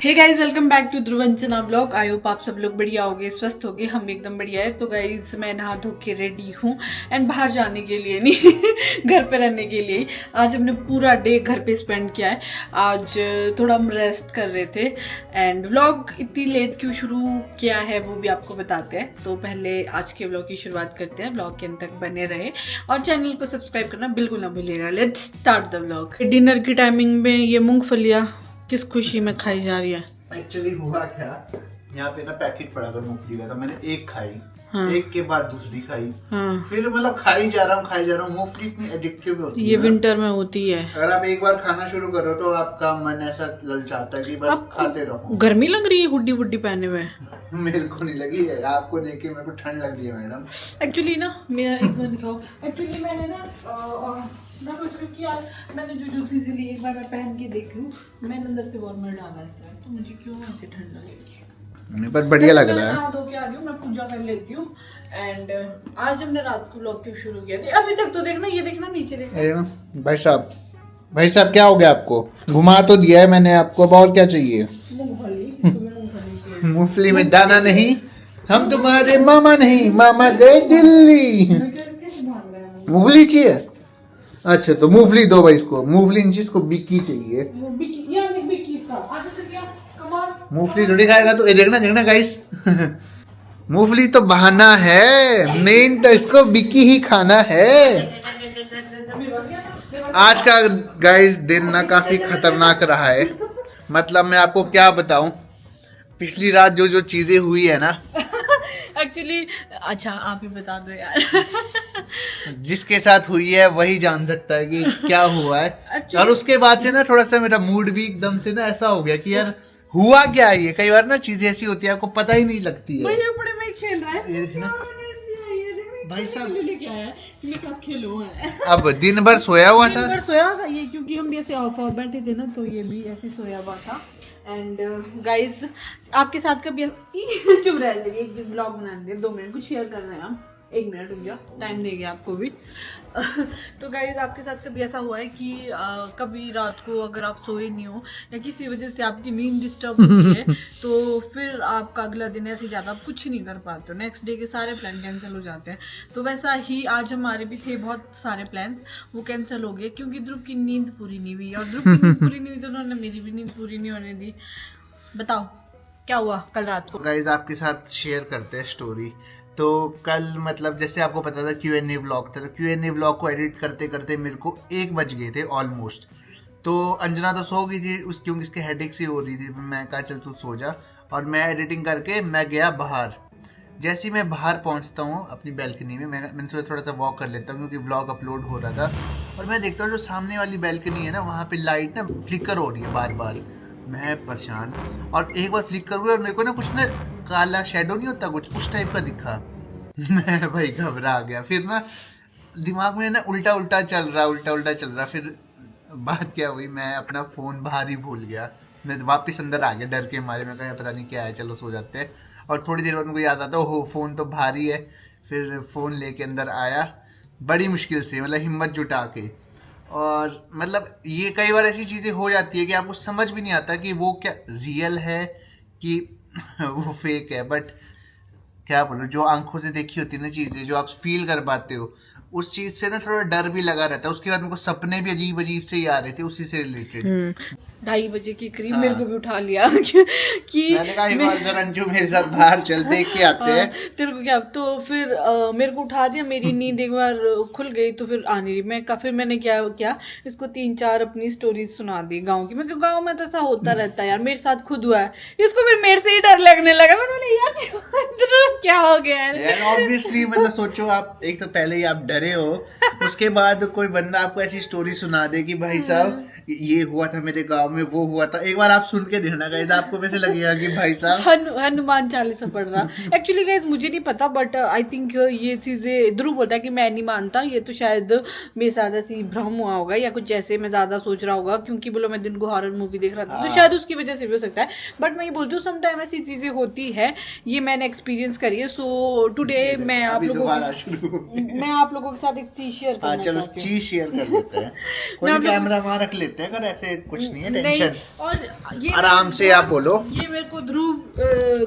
Hey guys welcome back to Dhruvanjana blog. I hope आप सब लोग बढ़िया होगे, स्वस्थ होगे। हम एकदम बढ़िया है। तो गाइज मैं नहा धो के रेडी हूँ एंड बाहर जाने के लिए नहीं घर पे रहने के लिए ही। आज हमने पूरा डे घर पे स्पेंड किया है। आज थोड़ा हम रेस्ट कर रहे थे एंड व्लॉग इतनी लेट क्यों शुरू किया है वो भी आपको बताते हैं। तो पहले आज के व्लॉग की शुरुआत करते हैं। व्लॉग के अंत तक बने रहे और चैनल को सब्सक्राइब करना बिल्कुल ना भूलिएगा। Let's start the vlog. Dinner की टाइमिंग में ये मूंगफलियाँ किस खुशी में खाई जा रही है। एक्चुअली हुआ क्या, यहाँ पे ना पैकेट पड़ा था मूंगफली का, तो मैंने एक खाई। हाँ। एक के बाद दूसरी खाई। हाँ। फिर मतलब खाई जा रहा हूँ। मूंगफली इतनी एडिक्टिव होती है। ये विंटर में होती है। अगर आप एक बार खाना शुरू करो तो आपका मन ऐसा ललचाता है कि बस खाते रहो। गर्मी लग रही है हुड्डी वुड्डी पहने हुए। मेरे को नहीं लगी है, आपको देख के मेरे को ठंड लग रही है मैडम। एक्चुअली ना मेरा एक बार दिखाओ। एक्चुअली मैंने ना कुछ भी किया। मैंने जो जूती ली एक बार मैं पहन के देख लूं। मैंने अंदर से वार्मर डाला है तो मुझे क्यों ऐसे ठंड लगेगी। पर बढ़िया लग रहा है। नहा धो के आ गई हूँ, मैं पूजा कर लेती हूँ। एंड आज हमने रात को व्लॉग क्यों शुरू किया था। अभी तक तो देखना, ये देखना नीचे देखना। भाई साहब क्या हो गया आपको? घुमा तो दिया है मैंने आपको, अब और क्या चाहिए? मूंगफली मूंगफली में दाना नहीं। हम तुम्हारे मामा नहीं, मामा गए दिल्ली। मूंगफली चाहिए? अच्छा तो मूंगफली दो भाई इसको। मूंगफली नहीं चाहिए इसको, बिक्की चाहिए। मूंगफली थोड़ी खाएगा तो ये देखना गाइस मूंगफली तो बहाना है, मेन तो इसको बिक्की ही खाना है। आज का गाइस दिन ना काफी खतरनाक रहा है। मतलब मैं आपको क्या बताऊं, पिछली रात जो जो चीजें हुई है ना एक्चुअली अच्छा आप ही बता दो यार। जिसके साथ हुई है वही जान सकता है कि क्या हुआ है। और उसके बाद से ना थोड़ा सा मेरा मूड भी एकदम से ना ऐसा हो गया कि यार हुआ क्या है। ये कई बार ना चीजें ऐसी होती है आपको पता ही नहीं लगती है। बड़े में खेल रहा है। ये देखना भाई साहब, क्या है मेरे साथ खेलो है। अब दिन भर सोया हुआ था। दिन भर सोया था ये, क्योंकि हम भी ऐसे ऑफ बैठे थे ना, तो ये भी ऐसे सोया हुआ था। एंड गाइज आपके साथ कभी चुप रह जाइए, एक दिन ब्लॉग बना दे 2 मिनट कुछ शेयर कर रहे हैं हम। 1 मिनट रुक जाओ, टाइम देंगे आपको भी। तो गाइज आपके साथ कभी ऐसा हुआ है कि कभी रात को अगर आप सोए नहीं हो या किसी वजह से आपकी नींद डिस्टर्ब होती है तो फिर आपका अगला दिन ऐसे ज़्यादा आप कुछ नहीं कर पाते हो। नेक्स्ट डे के सारे प्लान कैंसिल हो जाते हैं। तो वैसा ही आज हमारे भी थे बहुत सारे प्लान्स, वो कैंसिल हो गए क्योंकि ध्रुव की नींद पूरी नहीं हुई। और ध्रुव की नींद पूरी नहीं हुई तो उन्होंने मेरी भी नींद पूरी नहीं होने दी। बताओ क्या हुआ कल रात को। गाइस आपके साथ शेयर करते हैं स्टोरी। तो कल मतलब जैसे आपको पता था Q&A व्लॉग था, तो Q&A व्लॉग को एडिट करते करते मेरे को 1 बज गए थे ऑलमोस्ट। तो अंजना तो सो गई थी क्योंकि इसके हेडेक सी हो रही थी। मैं कहा चल तू सो जा, और मैं एडिटिंग करके मैं गया बाहर। जैसे ही मैं बाहर पहुंचता हूँ अपनी बैल्कनी में, मैंने सोचा थोड़ा सा वॉक कर लेता हूँ क्योंकि व्लॉग अपलोड हो रहा था। और मैं देखता हूँ जो सामने वाली बैल्कनी है ना, वहाँ पे लाइट ना फ्लिकर हो रही है बार बार। मैं परेशान, और एक बार फ्लिकर हुआ और मेरे को ना कुछ ना काला शेडो नहीं होता कुछ उस टाइप का दिखा। मैं भाई घबरा गया। फिर ना दिमाग में ना उल्टा उल्टा चल रहा। फिर बात क्या हुई, मैं अपना फ़ोन बाहर ही भूल गया। मैं वापस अंदर आ गया डर के मारे। मैं कहा पता नहीं क्या है, चलो सो जाते हैं। और थोड़ी देर बाद मेरे को याद आता ओहो फ़ोन तो भारी है। फिर फ़ोन लेके अंदर आया बड़ी मुश्किल से, मतलब हिम्मत जुटा के। और मतलब ये कई बार ऐसी चीज़ें हो जाती है कि आपको समझ भी नहीं आता कि वो क्या रियल है कि वो फेक है। बट क्या बोलूं, जो आंखों से देखी होती है ना चीज़ें, जो आप फील कर पाते हो, उस चीज़ से ना थोड़ा डर भी लगा रहता है। उसके बाद मेरे को सपने भी अजीब अजीब से ही आ रहे थे उसी से रिलेटेड। 2:30 बजे के करीब हाँ। मेरे को भी उठा लिया कि मैंने कहा जरा अंजू मेरे साथ बाहर चल, देख के आते हैं। तेरे को क्या। तो फिर मेरे को उठा दिया। मेरी नींद एक बार खुल गई तो फिर आने रही। फिर मैंने क्या इसको 3-4 अपनी स्टोरीज सुना दी गाँव की। मैं गाँव में तो ऐसा होता रहता है यार, मेरे साथ खुद हुआ है। इसको फिर मेरे से ही डर लगने लगा। मैं बोली यार क्या हो गया है। ऑब्वियसली मतलब सोचो, आप एक तो पहले ही आप डरे हो, उसके बाद कोई बंदा आपको ऐसी स्टोरी सुना दे कि भाई साहब ये हुआ था मेरे गांव में, वो हुआ था। एक बार आप सुन के देखना गाइस, आपको वैसे लगेगा कि भाई साहब हनुमान चालीसा पढ़ रहा। एक्चुअली गाइस मुझे नहीं पता, बट आई थिंक ये चीजें ध्रुव बोलता है कि मैं नहीं मानता, ये तो शायद मेरे साथ ऐसी भ्रम हुआ होगा या कुछ ऐसे मैं ज्यादा सोच रहा होगा, क्योंकि बोलो मैं दिन को हॉरर मूवी देख रहा था तो शायद उसकी वजह से भी हो सकता है। बट मैं ये बोलती हूँ समटाइम ऐसी चीजें होती है, ये मैंने एक्सपीरियंस करी है। सो टुडे मैं आप लोगों लोगों के साथ एक चीज शेयर हाँ करना चलो चाहती हूँ। चीज शेयर कर लेते हैं। कोई मैं नहीं, आप लोगों कैमरा वहां रख लेते हैं, अगर ऐसे कुछ नहीं है नहीं, टेंशन। और ये आराम से आप बोलो। ये मेरे को ध्रुव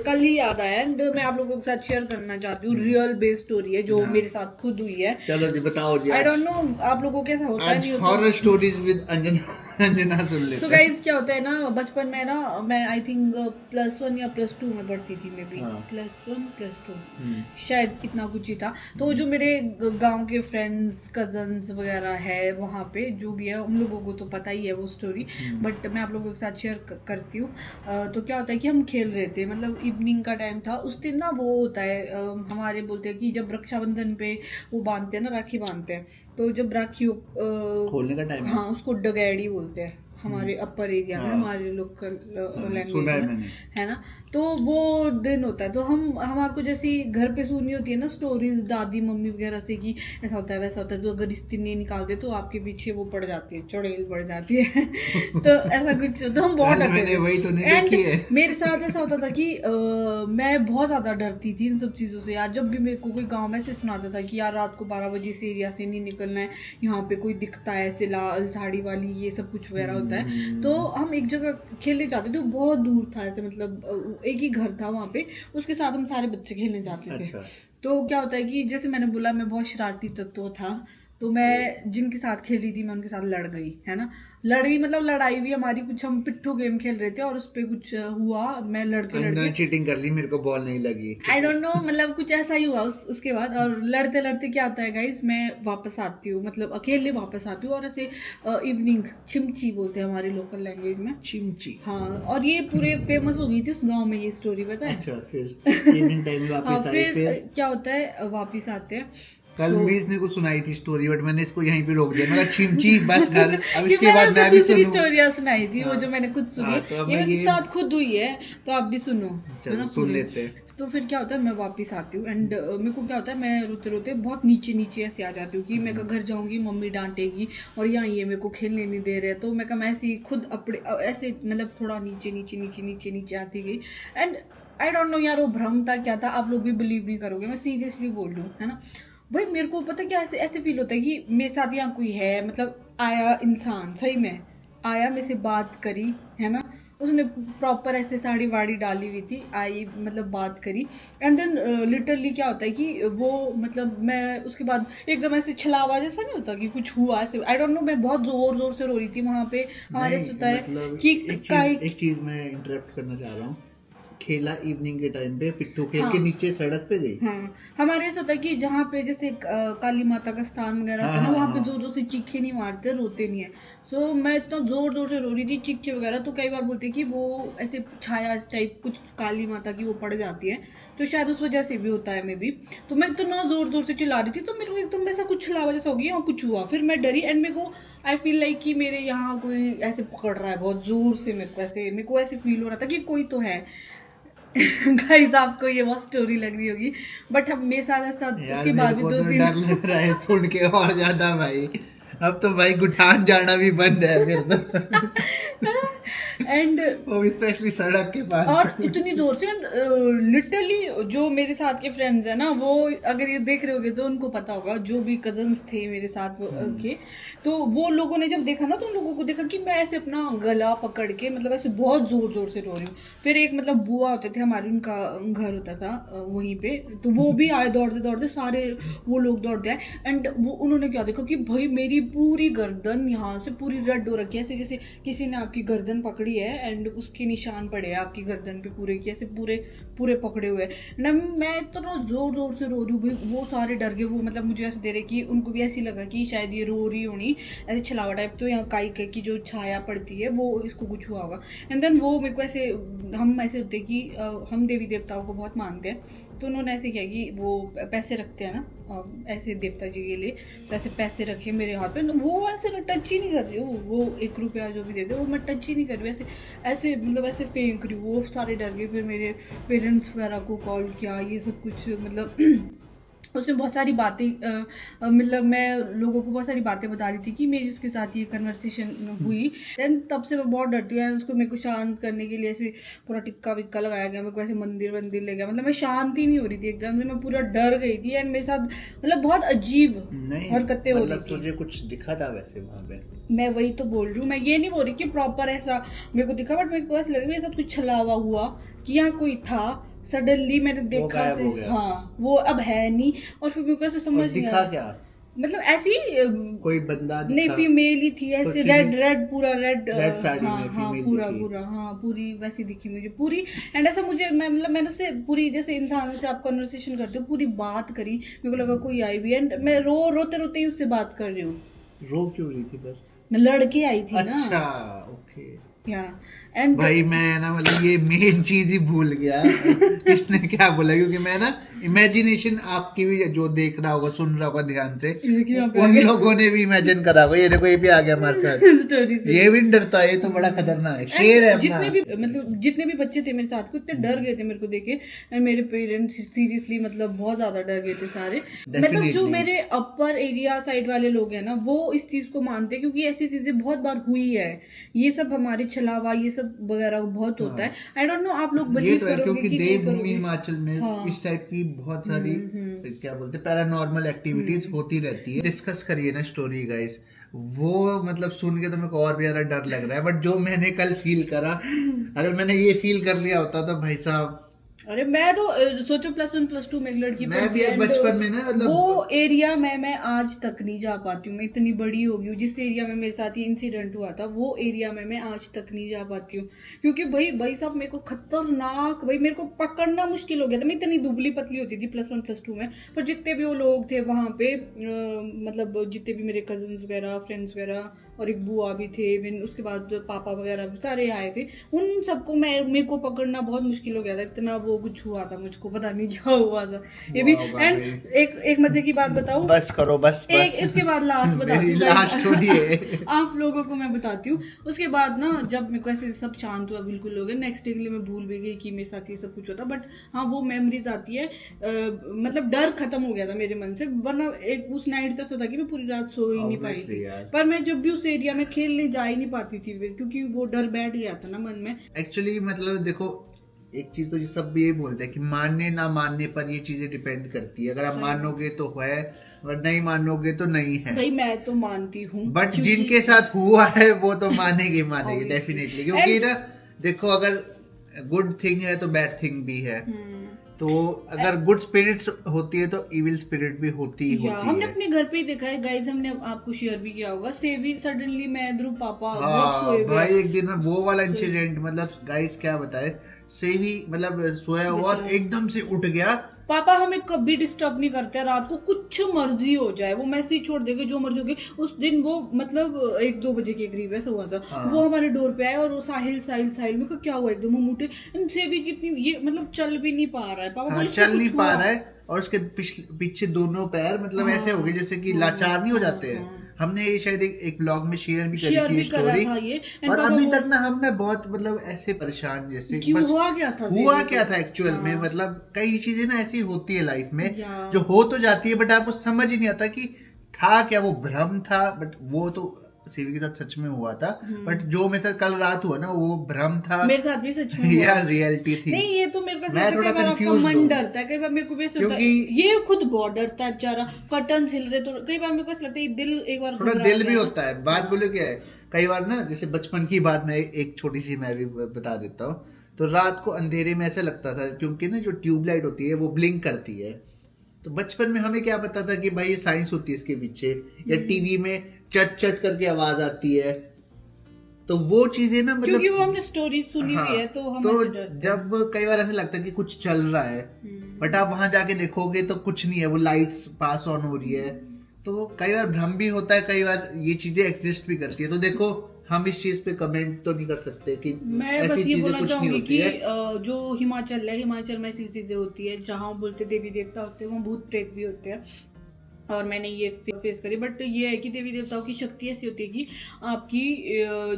कल ही याद आया एंड मैं आप लोगों के साथ शेयर करना चाहती हूँ। रियल बेस स्टोरी है जो हाँ। मेरे साथ खुद हुई है। चलो जी बताओ जी। आई डोंट नो आप लोगों को कैसा होता है, आज नहीं होता। Horror stories with Anjana Anjana सुन लेते सो हैं। गाइस क्या होता है ना, बचपन में ना मैं आई थिंक +1 या +2 में पढ़ती थी, मे बी हाँ। +1 +2 शायद इतना कुछ ही था। तो जो मेरे गांव के फ्रेंड्स कजन्स वगैरह है वहाँ पे जो भी है उन लोगों को तो पता ही है वो स्टोरी, बट मैं आप लोगों के साथ शेयर करती हूँ। तो क्या होता है कि हम खेल रहे थे, मतलब इवनिंग का टाइम था उस दिन ना। वो होता है हमारे बोलते हैं कि जब रक्षाबंधन पे वो बांधते हैं ना, राखी बांधते हैं, तो जब राखी खोलने का टाइम है। हाँ उसको डगैड़ी बोलते हैं हमारे अपर एरिया में, हाँ। हमारे लोकल लैंग्वेज सुना है में, मैंने। है ना। तो वो दिन होता है तो हमारे को जैसी घर पे सुनी होती है ना स्टोरीज दादी मम्मी वगैरह से कि ऐसा होता है वैसा होता है, तो अगर इस दिन नहीं निकालते तो आपके पीछे वो पड़ जाती है, चुड़ैल पड़ जाती है। तो ऐसा कुछ, तो हम बहुत डरते मैंने थे। वही तो नहीं And देखी है। मेरे साथ ऐसा होता था कि मैं बहुत ज्यादा डरती थी इन सब चीजों से यार। जब भी मेरे को कोई गांव में से सुनाता था कि यार रात को 12 बजे से एरिया से नहीं निकलना है, यहाँ पे कोई दिखता है ऐसे लाल साड़ी वाली, ये सब कुछ वगैरह होता है। तो हम एक जगह खेलने जाते थे, बहुत दूर था ऐसे, मतलब एक ही घर था वहाँ पे, उसके साथ हम सारे बच्चे खेलने जाते थे। अच्छा। तो क्या होता है कि जैसे मैंने बोला मैं बहुत शरारती तत्व था, तो मैं जिनके साथ खेली थी मैं उनके साथ लड़ गई, है ना। लड़ी मतलब लड़ाई भी हमारी कुछ, हम पिट्ठू गेम खेल रहे थे और उस पे कुछ हुआ, मैं लड़के चीटिंग कर ली, मेरे को बॉल नहीं लगी। आई डोंट नो, मतलब कुछ ऐसा ही हुआ उसके बाद। और लड़ते लड़ते क्या होता है गाइस, मैं वापस आती हूँ, मतलब अकेले वापस आती हूँ, और ऐसे इवनिंग चिमची बोलते हैं हमारी लोकल लैंग्वेज में, चिमची। हाँ। और ये पूरे फेमस हो गई थी उस गांव में ये स्टोरी, पता है। अच्छा, फिर इवनिंग टाइम हाँ वापस आई। फिर क्या होता है, वापिस आते हैं। कल भी इसने कुछ सुनाई थी स्टोरी, बट मैंने इसको यहीं पे रोक दिया। मैं चिमची बस कर, अब ये इसके बाद मैंने मैं भी दूसरी सुनूं। स्टोरियां सुनाई थी, वो हाँ। जो मैंने खुद सुनी हाँ, है, तो अब ये मैं मेरे ये- साथ खुद हुई है, तो आप भी सुनो, है चलो ना, सुन पूरी। लेते हैं। तो फिर क्या होता है, मैं वापस आती हूँ एंड मेरे को क्या होता है, मैं रोते रोते बहुत नीचे नीचे ऐसे आ जाती हूँ कि मैं घर जाऊंगी मम्मी डांटेगी और यहाँ ये मेरे को खेलने नहीं दे रहे, तो मैं कहा मैं ऐसे ही खुद अपने ऐसे मतलब थोड़ा नीचे नीचे नीचे नीचे नीचे आती गई। एंड आई डोंट नो यार वो भ्रम था क्या था, आप लोग भी बिलीव नहीं करोगे, मैं सीरियसली बोल रही हूँ, है ना भाई। मेरे को पता क्या ऐसे ऐसे फील होता है कि मेरे साथ यहाँ कोई है, मतलब आया इंसान, सही में आया, मेरे से बात करी, है ना। उसने प्रॉपर ऐसे साड़ी वाड़ी डाली हुई थी, आई मतलब बात करी, एंड देन लिटरली क्या होता है कि वो मतलब मैं उसके बाद एकदम ऐसे छलावा जैसा नहीं होता कि कुछ हुआ ऐसे, आई डोंट नो, मैं बहुत जोर जोर से रो रही थी वहां पे। हमारे नहीं, होता है मतलब कि एक चीज मैं इंटरप्ट करना चाह रहा हूँ। खेला इवनिंग के टाइम पे, पिट्ठू खेल हाँ। के नीचे सड़क पे गई। हाँ हमारे ऐसा होता है कि जहाँ पे जैसे काली माता का स्थान वगैरह होता है ना, हाँ, वहाँ पे हाँ। जोर जोर से चीखे नहीं मारते, रोते नहीं है। सो मैं इतना जोर जोर से रो रही थी, चीखे वगैरह, तो कई बार बोलते कि वो ऐसे छाया टाइप कुछ काली माता की वो पड़ जाती है, तो शायद उस वजह से भी होता है मे बी। तो मैं इतना जोर जोर से चिल्ला रही थी, तो मेरे को एकदम ऐसा कुछ छलावा जैसा हो गया और कुछ हुआ, फिर मैं डरी एंड मेरे को आई फील लाइक कि मेरे यहाँ कोई ऐसे पकड़ रहा है बहुत जोर से, मेरे को ऐसे फील हो रहा था कि कोई तो है। गाइस आपको ये बहुत स्टोरी लग रही होगी, बट हम मेरे साथ ऐसा यार उसके मेरे बाद भी को 2 तो दिन डर लग रहा है सुन के और ज्यादा भाई। अब तो भाई गुठान जाना भी बंद है फिर तो। एंड वो भी स्पेशली सड़क के पास। और इतनी जोर से लिटरली जो मेरे साथ के फ्रेंड्स है ना, वो अगर ये देख रहे होगे तो उनको पता होगा, जो भी कजन्स थे मेरे साथ के, तो वो लोगों ने जब देखा ना, तो उन लोगों को देखा कि मैं ऐसे अपना गला पकड़ के मतलब ऐसे बहुत जोर जोर से रो रही हूँ। फिर एक मतलब बुआ होते थे हमारे, उनका घर होता था वहीं पे, तो वो भी आए दौड़ते दौड़ते, सारे वो लोग दौड़ते आए एंड वो उन्होंने क्या देखा कि भाई मेरी पूरी गर्दन यहाँ से पूरी रेड हो रखी है, ऐसे जैसे किसी ने आपकी गर्दन पकड़ी है एंड उसके निशान पड़े हैं आपकी गर्दन पे पूरे की, ऐसे पूरे पूरे पकड़े हुए ना। मैं इतना जोर जोर से रो रही हूँ भाई, वो सारे डर गए, वो मतलब मुझे ऐसे दे रहे कि उनको भी ऐसी लगा कि शायद ये रो रही होनी ऐसे छलावा टाइप, तो यहाँ काई की जो छाया पड़ती है वो इसको कुछ हुआ होगा। एंड देन वो मेरे को ऐसे, हम ऐसे होते कि हम देवी देवताओं को बहुत मानते हैं, तो उन्होंने ऐसे किया कि वो पैसे रखते हैं ना ऐसे देवता जी के लिए, तो ऐसे पैसे रखे मेरे हाथ पे, वो ऐसे मैं टच ही नहीं कर रही हूँ, वो 1 रुपया जो भी देते वो मैं टच ही नहीं कर रही हूँ, ऐसे ऐसे मतलब ऐसे फेंक रही हूँ। वो सारे डर गए, फिर मेरे पेरेंट्स वगैरह को कॉल किया, ये सब कुछ मतलब उसने बहुत सारी बातें मतलब मैं लोगों को बहुत सारी बातें बता रही थी कि मेरी उसके साथ ये कन्वर्सेशन हुई। देन तब से मैं बहुत डरती हूँ। उसको मेरे को शांत करने के लिए ऐसे पूरा टिक्का विक्का लगाया गया, मेरे को ऐसे मंदिर वंदिर ले गया, मतलब मैं शांति नहीं हो रही थी एकदम से, मैं पूरा डर गई थी। एंड मेरे साथ मतलब बहुत अजीब हरकतें हो रही मतलब थी। तुझे कुछ दिखा था वैसे वहां पे? मैं वही तो बोल रही हूँ, मैं ये नहीं बोल रही कि प्रॉपर ऐसा मेरे को दिखा, बट मेरे को ऐसा लगा मेरे साथ कुछ छलावा हुआ कि यहाँ कोई था। सडनली मैंने देखा गायब से, हो गया। हाँ वो अब है नहीं। और फिर मेरे को ऐसा समझ नहीं दिखा आया, क्या? मतलब ऐसी कोई बंदा दिखा? नहीं, फीमेल ही थी ऐसे, रेड रेड पूरा रेड, रेड साड़ी हाँ में हाँ फीमेल पूरा दिखी? पूरा, हाँ पूरी वैसी दिखी मुझे पूरी। एंड ऐसा मुझे मतलब मैंने उससे पूरी, जैसे इंसानों से आप कन्वर्सेशन करते हो, पूरी बात करी। मेरे को लगा कोई आई भी, एंड मैं रोते रोते ही उससे बात कर रही हूँ। रो क्यों रही थी बस? मैं लड़के आई थी ना। अच्छा, ओके। या एंड भाई मैं ना मतलब ये मेन चीज ही भूल गया किसने क्या बोला, क्योंकि मैं ना इमेजिनेशन आपकी भी जो देख रहा होगा सुन रहा होगा ध्यान से, उन लोगों ने भी इमेजिन करा होगा। ये देखो ये भी आ गया हमारे साथ। स्टोरी से ये भी नहीं डरता, ये तो बड़ा खतरनाक है, शेर है जितने अपना। भी मतलब जितने भी बच्चे थे मेरे साथ को इतने डर गए थे मेरे को देखे। एंड मेरे पेरेंट्स सीरियसली मतलब बहुत ज्यादा डर गए थे सारे। मतलब जो मेरे अपर एरिया साइड वाले लोग हैं ना, वो इस चीज को मानते हैं, क्योंकि ऐसी चीजें बहुत बार हुई है। ये सब हमारे छलावा ये सब वगैरह बहुत होता है। आई डोंट नो आप लोग ये बिलीव तो है करोगे क्योंकि कि नहीं देवभूमि करोगे। हिमाचल में हाँ। इस टाइप की बहुत सारी क्या बोलते हैं पैरानॉर्मल एक्टिविटीज होती रहती है। डिस्कस करिए ना स्टोरी गाइस, वो मतलब सुन के तो मेरे को और भी ज्यादा डर लग रहा है। बट जो मैंने कल फील करा, अगर मैंने ये फील कर लिया होता तो भाई साहब, अरे मैं तो सोचो +1 +2 में एक लड़की मैं पढ़ती भी है, एक and बचपन में ना मतलब वो एरिया में मैं आज तक नहीं जा पाती हूँ। मैं इतनी बड़ी हो गई हूँ, जिस एरिया में मेरे साथ ये इंसिडेंट हुआ था वो एरिया में मैं आज तक नहीं जा पाती हूँ। क्योंकि भाई साहब मेरे को खतरनाक, भाई मेरे को पकड़ना मुश्किल हो गया था। मैं इतनी दुबली पतली होती थी +1 +2 में, पर जितने भी वो लोग थे वहां पे मतलब जितने भी मेरे कजन्स वगैरह फ्रेंड्स वगैरह और एक बुआ भी थे, फिर उसके बाद पापा वगैरह भी सारे आए थे। उन सबको मेरे को पकड़ना बहुत मुश्किल हो गया था, इतना वो कुछ हुआ था मुझको, पता नहीं क्या हुआ था ये भी। एंड एक मजे की बात बताऊं, बस करो बस एक इसके बाद लास्ट बताती हूँ, लास्ट स्टोरी है। आप लोगों को मैं बताती हूँ। उसके बाद ना जब मेरे को ऐसे सब शांत हुआ बिल्कुल हो गया, नेक्स्ट डे के लिए मैं भूल भी गई कि मेरे साथ ये सब कुछ होता। बट हाँ वो मेमोरीज आती है, मतलब डर खत्म हो गया था मेरे मन से। वरना एक उस नाइट तक था कि मैं पूरी रात सो ही नहीं पाई थी। पर मैं जब भी उस एरिया में खेलने जा ही नहीं पाती थी क्योंकि वो डर बैठ गया था ना मन में। एक्चुअली मतलब देखो एक चीज तो सब ये बोलते हैं कि मानने ना मानने पर ये चीजें डिपेंड करती है। अगर आप मानोगे तो है, और नहीं मानोगे तो नहीं है। भाई मैं तो मानती हूँ, बट जिनके साथ हुआ है वो तो मानेगी डेफिनेटली। क्योंकि ना देखो अगर गुड थिंग है तो बैड थिंग भी है। तो अगर गुड स्पिरिट होती है तो इविल स्पिरिट भी होती ही होती हमने है। अपने घर पे ही देखा है गाइस, हमने आपको शेयर भी किया होगा। सेवी सडनली मैं ध्रुव पापा बहुत हाँ सोए हुए भाई, एक दिन में वो वाला इंसिडेंट मतलब गाइस क्या बताए, सेवी मतलब सोया हुआ और एकदम से उठ गया। पापा हमें कभी डिस्टर्ब नहीं करते रात को, कुछ मर्जी हो जाए वो मैसेज छोड़ देंगे, जो मर्जी होगी। उस दिन वो मतलब 1-2 बजे के करीब ऐसा हुआ था। हाँ। वो हमारे डोर पे आए और वो साहिल में क्या हुआ, एकदम हम उठे, इनसे भी कितनी ये मतलब चल भी नहीं पा रहा है। पापा बोले चल नहीं पा रहा है और उसके पीछे दोनों पैर मतलब ऐसे हो गए जैसे कि लाचार नहीं हो जाते हैं। हमने ये शायद एक ब्लॉग में शेयर भी करी थी स्टोरी। और अभी तक ना हम ना बहुत मतलब ऐसे परेशान जैसे बस हुआ क्या था एक्चुअल में। मतलब कई चीजें ना ऐसी होती है लाइफ में जो हो तो जाती है, बट आपको समझ ही नहीं आता कि था क्या, वो भ्रम था। बट वो तो सीवी के साथ सच में हुआ था। बट जो मेरे साथ कल रात हुआ ना वो भ्रम था, मेरे साथ भी सच में या रियलिटी थी। नहीं ये तो मेरे को मैं थोड़ा कंफ्यूज मन डरता है कई बार, मेरे को भी ऐसा होता है। ये खुद बहुत डरता है बेचारा, कर्टन हिल रहे तो कई बार मेरे को ऐसा लगता है दिल एक बार थोड़ा दिल भी होता है। बात बोले क्या है, कई बार ना जैसे बचपन की बात में एक छोटी सी मैं भी बता देता हूँ। तो रात को अंधेरे में ऐसा लगता था, क्योंकि ना जो ट्यूबलाइट होती है वो ब्लिंक करती है। तो बचपन में हमें क्या पता था कि भाई ये साइंस होती है इसके पीछे, या टीवी में चट चट करके आवाज आती है। तो वो चीजें ना मतलब क्योंकि वो हमने स्टोरी सुनी हुई है तो हम तो जब कई बार ऐसा लगता है कि कुछ चल रहा है, बट आप वहां जाके देखोगे तो कुछ नहीं है, वो लाइट्स पास ऑन हो रही है। तो कई बार भ्रम भी होता है, कई बार ये चीजें एग्जिस्ट भी करती है। तो देखो हम इस चीज पे कमेंट तो नहीं कर सकते कि मैं बस ये बोलना चाहूंगी कि जो हिमाचल है, हिमाचल में ऐसी चीजें होती है जहाँ बोलते देवी देवता होते हैं, वहाँ भूत प्रेत भी होते हैं। और मैंने ये फेस करी। बट ये है कि देवी देवताओं की शक्ति ऐसी होती है कि आपकी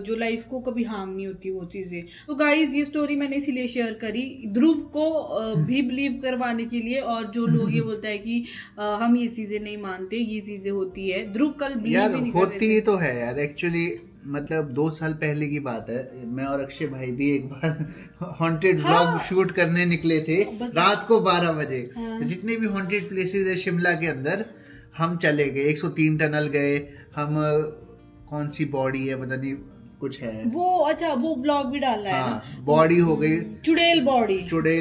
जो लाइफ को कभी हार्म नहीं होती वो चीजें। तो गाइज ये स्टोरी मैंने इसीलिए शेयर करी ध्रुव को भी बिलीव करवाने के लिए। और जो लोग ये बोलता है कि हम ये चीजें नहीं मानते, ये चीजें होती है, ध्रुव कल बिलीव यार ही नहीं कर रहे होती थे। ही तो है यार एक्चुअली। मतलब 2 साल पहले की बात है, मैं और अक्षय भाई भी एक बार हॉन्टेड व्लॉग शूट करने निकले थे रात को 12 बजे। तो जितने भी हॉन्टेड प्लेसेस है शिमला के अंदर हम चले गए। 103 टनल गए हम। कौन सी बॉडी है पता नहीं, कुछ है वो, अच्छा वो व्लॉग भी डाला है ना, बॉडी हो गई चुड़ैल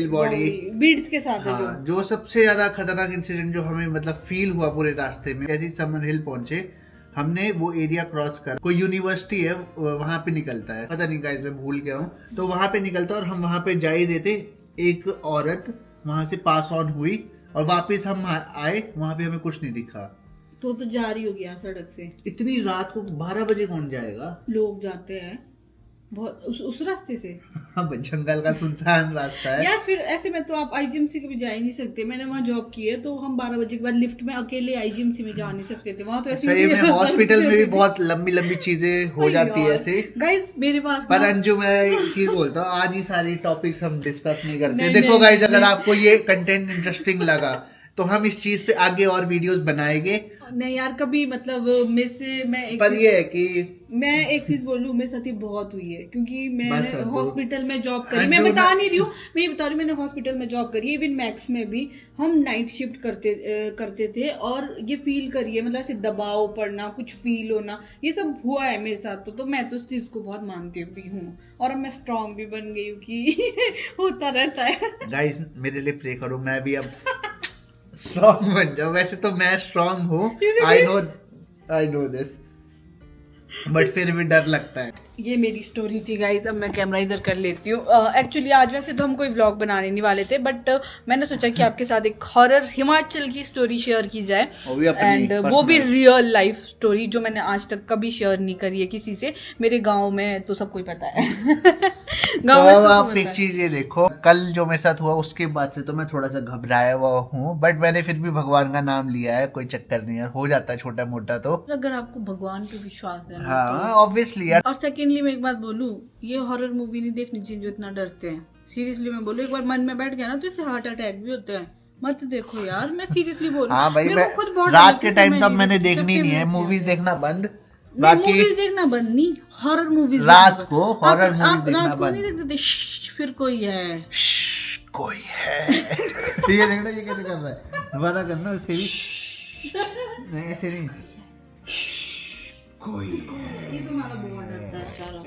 बॉडी बीड्स के साथ है हाँ, जो सबसे ज्यादा खतरनाक इंसिडेंट जो हमें मतलब फील हुआ पूरे रास्ते में, जैसे समन हिल पहुंचे हमने, वो एरिया क्रॉस कर कोई यूनिवर्सिटी है वहां पे निकलता है, पता नहीं गाइस मैं भूल गया हूँ। तो वहां पे निकलता है और हम वहां पे जा ही रहे थे, एक औरत वहां से पास ऑन हुई और वापस हम आए, वहां पे हमें कुछ नहीं दिखा। तो जारी हो गया सड़क से। इतनी रात को 12 बजे कौन जाएगा? लोग जाते हैं बहुत उस रास्ते से। हाँ जंगल का सुनसान रास्ता है यार फिर ऐसे में तो आप आईजीएमसी कभी जा ही नहीं सकते। मैंने वहाँ जॉब की है तो हम 12 बजे के बाद लिफ्ट में अकेले आईजीएमसी में जा नहीं सकते थे। वहाँ तो ऐसे सही में हॉस्पिटल में भी बहुत लंबी लंबी चीजें हो जाती है ऐसे। गाइस मेरे पास पर अंजू मैं एक चीज बोलता हूँ, आज ही सारी टॉपिक्स हम डिस्कस नहीं करते। देखो गाइस अगर आपको ये कंटेंट इंटरेस्टिंग लगा तो हम इस चीज पे आगे और वीडियोस बनाएंगे। नहीं यार कभी मतलब मेरे से पर ये है कि मैं एक चीज बोलूं, मेरे साथ ये बहुत हुई है क्योंकि मैंने हॉस्पिटल में जॉब करी। मैं मैं बता नहीं रही हूँ, मैं ये बता रही हूँ, मैंने हॉस्पिटल में जॉब करी है। इवन मैक्स में भी हम नाइट शिफ्ट करते थे और ये फील करिए मतलब ऐसे दबाव पड़ना, कुछ फील होना, ये सब हुआ है मेरे साथ। तो मैं तो उस चीज को बहुत मानती भी हूँ और अब मैं स्ट्रांग भी बन गई हूँ कि होता रहता है। गाइस मेरे लिए प्रे करो, मैं भी अब स्ट्रांग बन जाऊं। वैसे तो मैं स्ट्रांग हूँ, आई नो दिस, बट फिर भी डर लगता है। ये मेरी स्टोरी थी गाइस। अब मैं कैमरा इधर कर लेती हूँ। एक्चुअली आज वैसे तो हम कोई व्लॉग बनाने नहीं वाले थे, बट मैंने सोचा कि आपके साथ एक हॉरर हिमाचल की स्टोरी शेयर की जाए। एंड वो भी रियल लाइफ स्टोरी जो मैंने आज तक कभी शेयर नहीं करी है किसी से। मेरे गाँव में तो सबको ही पता है। गाँव में आप एक चीज ये देखो, कल जो मेरे साथ हुआ उसके बाद से तो मैं थोड़ा सा घबराया हुआ हूँ, बट मैंने फिर भी भगवान का नाम लिया है, कोई चक्कर नहीं है, हो जाता है छोटा मोटा। तो अगर आपको भगवान पे विश्वास है हाँ ऑब्वियसली यार। और सेकेंडली मैं एक बात बोलूं, ये हॉरर मूवी नहीं देखनी चाहिए जो इतना डरते हैं। सीरियसली मैं बोलूं, एक बार मन में बैठ गया ना तो इससे हार्ट अटैक भी होता है। मत देखो यार, मैं सीरियसली बोल रही हूँ। हाँ भाई मेरे को खुद बहुत रात के टाइम तब मैंने देखनी नहीं है, मूवीज देखना बंद। बाकी मूवीज देखना बंद नहीं, हॉरर मूवीज रात को हॉरर मूवीज देखना रात को नहीं देखते थे। फिर कोई है, कोई है। ये देखना ये कैसे कर रहा है, दोबारा करना ऐसे भी नहीं, ऐसे नहीं, कोई ये तुम्हारा बहुत डरता है। चलो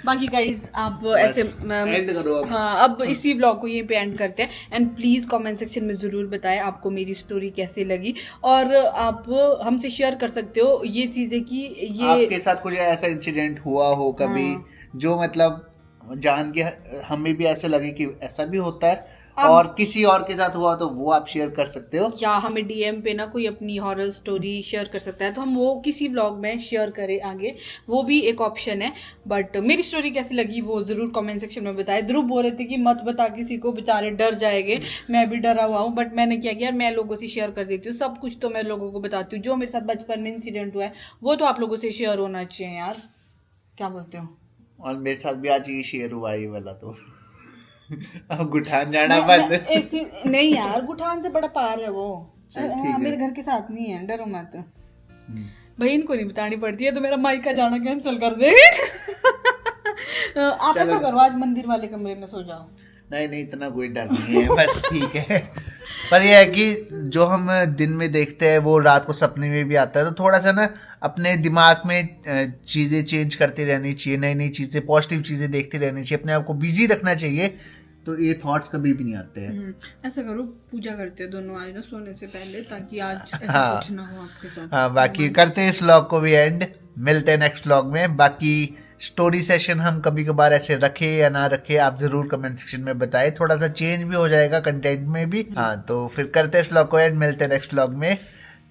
बाकी गाइज आप ऐसे एंड करो अब। हाँ अब इसी ब्लॉग को यहीं पे एंड करते हैं। एंड प्लीज कमेंट सेक्शन में जरूर बताएं आपको मेरी स्टोरी कैसे लगी, और आप हमसे शेयर कर सकते हो ये चीजें कि ये आपके साथ कुछ ऐसा इंसिडेंट हुआ हो कभी जो मतलब जान के हमें भी ऐसे लगे कि ऐसा भी होता है, और किसी और के साथ हुआ तो वो आप शेयर कर सकते हो, या हमें डीएम पे ना कोई अपनी हॉरर स्टोरी शेयर कर सकता है तो हम वो किसी व्लॉग में शेयर करें आगे, वो भी एक ऑप्शन है। बट मेरी स्टोरी कैसी लगी वो जरूर कमेंट सेक्शन में बताएं। ध्रुव बोल रहे थे कि मत बता किसी को, बेचारे डर जाएंगे। मैं भी डरा हुआ हूँ, बट मैंने क्या किया, मैं लोगों से शेयर कर देती हूँ सब कुछ। तो मैं लोगों को बताती हूँ जो मेरे साथ बचपन में इंसिडेंट हुआ है वो तो आप लोगों से शेयर होना चाहिए यार, क्या बोलते हो? और मेरे साथ भी आज ये शेयर हुआ ये वाला। तो अब गुठान जाना बंद। नहीं यार, गुठान से बड़ा पार है वो। मेरे घर के साथ नहीं है, डरो मत। भाई इनको नहीं बतानी पड़ती है तो मेरा माइक का जाना कैंसिल कर दे। आप ऐसा करो, आज मंदिर वाले कमरे में सो जाओ। नहीं इतना कोई डर नहीं है, बस ठीक है। पर यह है कि जो हम दिन में देखते हैं वो रात को सपने में भी आता है, तो थोड़ा सा ना अपने दिमाग में चीजें चेंज करती रहनी चाहिए, नई नई चीजें, पॉजिटिव चीजें देखती रहनी चाहिए, अपने आप को बिजी रखना चाहिए, तो ये थॉट्स कभी भी नहीं आते हैं। ऐसा करो, पूजा करते हैं दोनों आज ना सोने से पहले, ताकि आज ऐसा कुछ ना हो आपके साथ। हाँ बाकी करते हैं इस व्लॉग को भी एंड, मिलते हैं नेक्स्ट व्लॉग में। बाकी स्टोरी सेशन हम कभी कभार ऐसे रखे या ना रखे आप जरूर कमेंट सेक्शन में बताएं, थोड़ा सा चेंज भी हो जाएगा कंटेंट में भी। हाँ तो फिर करते हैं इस व्लॉग को एंड, मिलते हैं नेक्स्ट व्लॉग में।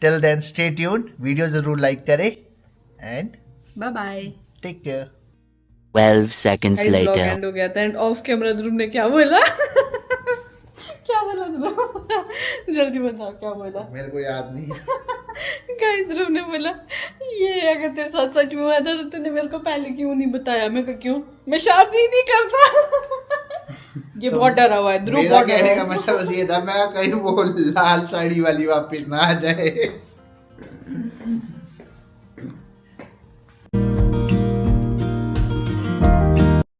Till then stay tuned, video जरूर लाइक करें and bye bye, take care. 12 seconds later. End हो गया था एंड ऑफ कैमरा ध्रुव ने क्या बोला? क्या बोला ध्रुव? जल्दी बताओ क्या बोला? मेरे को याद नहीं है। गाइस ध्रुव ने बोला ये अगर तेरे साथ सच में हुआ था तो तूने मेरे को पहले क्यों नहीं बताया? मैं कहा क्यों, मैं शादी नहीं करता। ये बहुत डरा हुआ है ध्रुव, मेरा बहुत डरा कहने का हुआ है। मतलब बस ये था, मैं कहीं वो लाल साड़ी वाली वापस ना आ जाए।